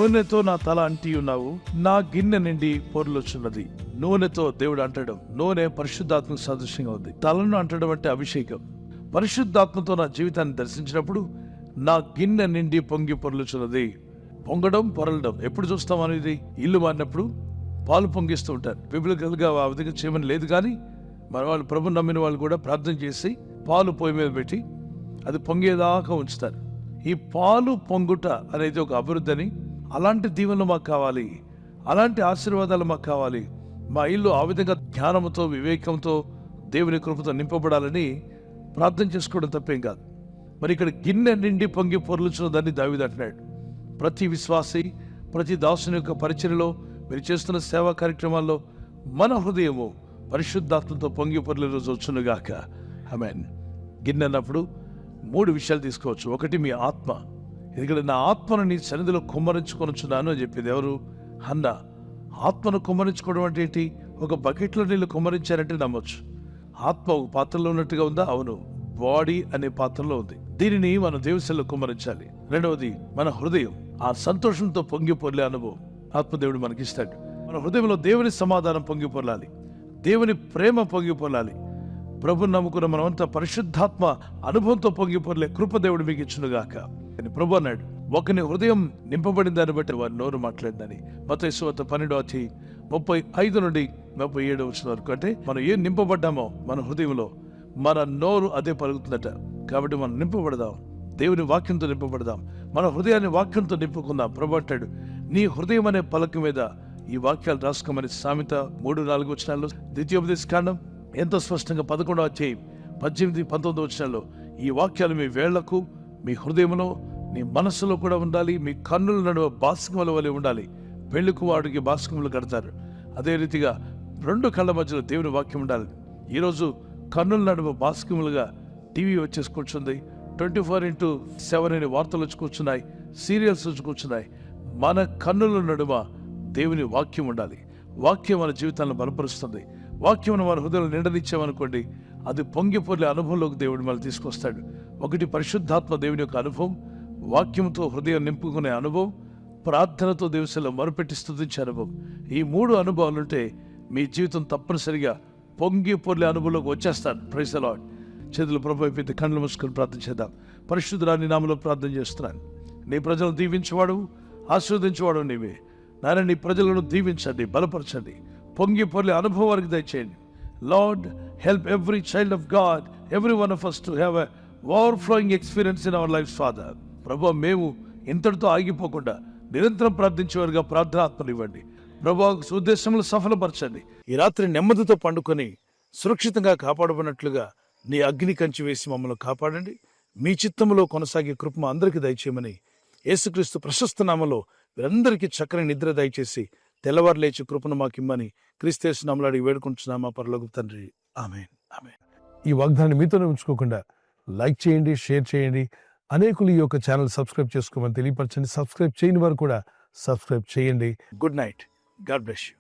నూనెతో నా తల అంటి ఉన్నావు, నా గిన్నె నిండి పొర్లుచున్నది. నూనెతో దేవుడు అంటడం, నూనె పరిశుద్ధాత్మకు సదృశ్యంగా ఉంది. తలను అంటడం అంటే అభిషేకం. పరిశుద్ధాత్మతో నా జీవితాన్ని దర్శించినప్పుడు నా గిన్నె నిండి పొంగి పొర్లుచున్నది. పొంగడం, పొరలడం ఎప్పుడు చూస్తాం అనేది? ఇల్లు మారినప్పుడు పాలు పొంగిస్తూ ఉంటారు. బిబ్లికల్ గా ఆ విధంగా చేయమని లేదు, కానీ మన వాళ్ళు, ప్రభు నమ్మిన వాళ్ళు కూడా ప్రార్థన చేసి పాలు పొయ్యి మీద పెట్టి అది పొంగేదాకా ఉంచుతారు. ఈ పాలు పొంగుట అనేది ఒక అభివృద్ధి అని, అలాంటి దీవెనలు మాకు కావాలి, అలాంటి ఆశీర్వాదాలు మాకు కావాలి, మా ఇల్లు ఆ విధంగా జ్ఞానంతో, వివేకంతో, దేవుని కృపతో నింపబడాలని ప్రార్థన చేసుకోవడం తప్పేం కాదు. మరి ఇక్కడ గిన్నె నిండి పొంగి పొర్లుచున్నదని దావీదు అంటున్నాడు. ప్రతి విశ్వాసి, ప్రతి దాసుని యొక్క పరిచర్యలో, మీరు చేస్తున్న సేవా కార్యక్రమాల్లో మన హృదయము పరిశుద్ధాత్మతో పొంగి పొర్లే రోజు వచ్చునుగాక. ఆమేన్. గిన్నె అన్నప్పుడు 3 విషయాలు తీసుకోవచ్చు. ఒకటి మీ ఆత్మ. ఎందుకంటే నా ఆత్మను నీ సన్నిధిలో కుమ్మరించుకొనుచున్నాను అని చెప్పింది ఎవరు? హన్న. ఆత్మను కుమ్మరించుకోవడం అంటే ఏంటి? ఒక బకెట్లో నీళ్ళు కుమ్మరించారంటే నమ్మొచ్చు. ఆత్మ ఒక పాత్రలో ఉన్నట్టుగా ఉందా? అవును, బాడీ అనే పాత్రలో ఉంది. దీనిని మన దేవునిలో కుమ్మరించాలి. రెండవది మన హృదయం. ఆ సంతోషంతో పొంగి పొర్లే అనుభవం ఆత్మదేవుడు మనకిస్తాడు. మన హృదయంలో దేవుని సమాధానం పొంగి పొర్లాలి, దేవుని ప్రేమ పొంగి పొర్లాలి. ప్రభుని నమ్ముకున్న మనమంతా పరిశుద్ధాత్మ అనుభవంతో పొంగి పొర్లే కృప దేవుడు మీకు ఇచ్చునుగాక. ప్రభు అన్నాడు, ఒకని హృదయం నింపబడిన దాన్ని బట్టి వారి నోరు మాట్లాడిందని. మత్తయి సువార్త 12:35 నుండి 37 వరకు. అంటే మనం ఏం నింపబడ్డామో మన హృదయంలో, మన నోరు అదే పలుకుతుందట. కాబట్టి మనం నింపబడదాం, దేవుని వాక్యంతో నింపబడదాం, మన హృదయాన్ని వాక్యంతో నింపుకుందాం. ప్రభు అంటాడు, నీ హృదయం అనే పలక మీద ఈ వాక్యాలు రాసుకోమని సామెత 3-4 వచనాల్లో, ద్వితీయోపదేశ కాండం ఎంతో స్పష్టంగా 11వ అధ్యాయం 18-19 వచనాల్లో ఈ వాక్యాలు మీ వేళ్లకు, మీ హృదయంలో, నీ మనస్సులో కూడా ఉండాలి. మీ కన్నుల నడువ బాస్కముల వలె ఉండాలి. పెళ్లి కుమారుడికి బాస్కములు కడతారు, అదే రీతిగా 2 కళ్ళ మధ్యలో దేవుని వాక్యం ఉండాలి. ఈరోజు కన్నుల నడువ బాస్కములుగా టీవీ వచ్చేసి కూర్చుంది, 24/7 అనే వార్తలు వచ్చి కూర్చున్నాయి, సీరియల్స్ వచ్చి కూర్చున్నాయి. మన కన్నుల నడుమ దేవుని వాక్యం ఉండాలి. వాక్యం మన జీవితాలను బలపరుస్తుంది. వాక్యం మన హృదయంలో నిండనిచ్చామనుకోండి, అది పొంగి పొర్లే అనుభవంలోకి దేవుడు మనల్ని తీసుకొస్తాడు. ఒకటి పరిశుద్ధాత్మ దేవుని యొక్క అనుభవం, వాక్యంతో హృదయం నింపుకునే అనుభవం, ప్రార్థనతో దేవునిలో మొరపెట్టి స్తుతించే అనుభవం. ఈ 3 అనుభవాలుంటే మీ జీవితం తప్పనిసరిగా పొంగి పొర్లే అనుభవంలోకి వచ్చేస్తాను. Praise the lord. చేతులు ప్రభు అయిపోతే కళ్ళు మూసుకొని ప్రార్థన చేద్దాం. పరిశుద్ధుడా, నీ నామములో ప్రార్థన చేస్తున్నాను. నీ ప్రజలను దీవించేవాడు, ఆశీర్వదించేవాడు నీవే. నాయన, నీ ప్రజలను దీవించండి, బలపరచండి, పొంగి పొర్లే అనుభవం వారికి దయచేయండి. Lord, help every child of God, every one of us to have a overflowing experience in our lives Father. ప్రభు, మేము ఇంతటితో ఆగిపోకుండా నిరంతరం ప్రార్థించేవారుగా ప్రార్థనాత్మనివ్వండి. ప్రభు, ఉద్దేశంలో సఫలపరచండి. ఈ రాత్రి నెమ్మదితో పండుకొని సురక్షితంగా కాపాడబడినట్లుగా నీ అగ్ని కంచి వేసి మమ్మల్ని కాపాడండి. మీ చిత్తములో కొనసాగే కృప అందరికీ దయచేయమని యేసుక్రీస్తు ప్రశస్త నామములో వీరందరికీ చక్కని నిద్ర దయచేసి తెల్లవారు లేచి కృపను మాకిమ్మని క్రీస్తు యేసు నామములో అడిగి వేడుకుంటున్నామా పరలోకపు తండ్రి. ఆమేన్, ఆమేన్. ఈ వాగ్దాన్ని మీతోనే ఉంచుకోకుండా లైక్ చేయండి, షేర్ చేయండి. అనేకులు ఈ యొక్క ఛానల్ సబ్స్క్రైబ్ చేసుకోమని తెలియపరచండి. సబ్స్క్రైబ్ చేయని వారు కూడా సబ్స్క్రైబ్ చేయండి. Good night. God bless you.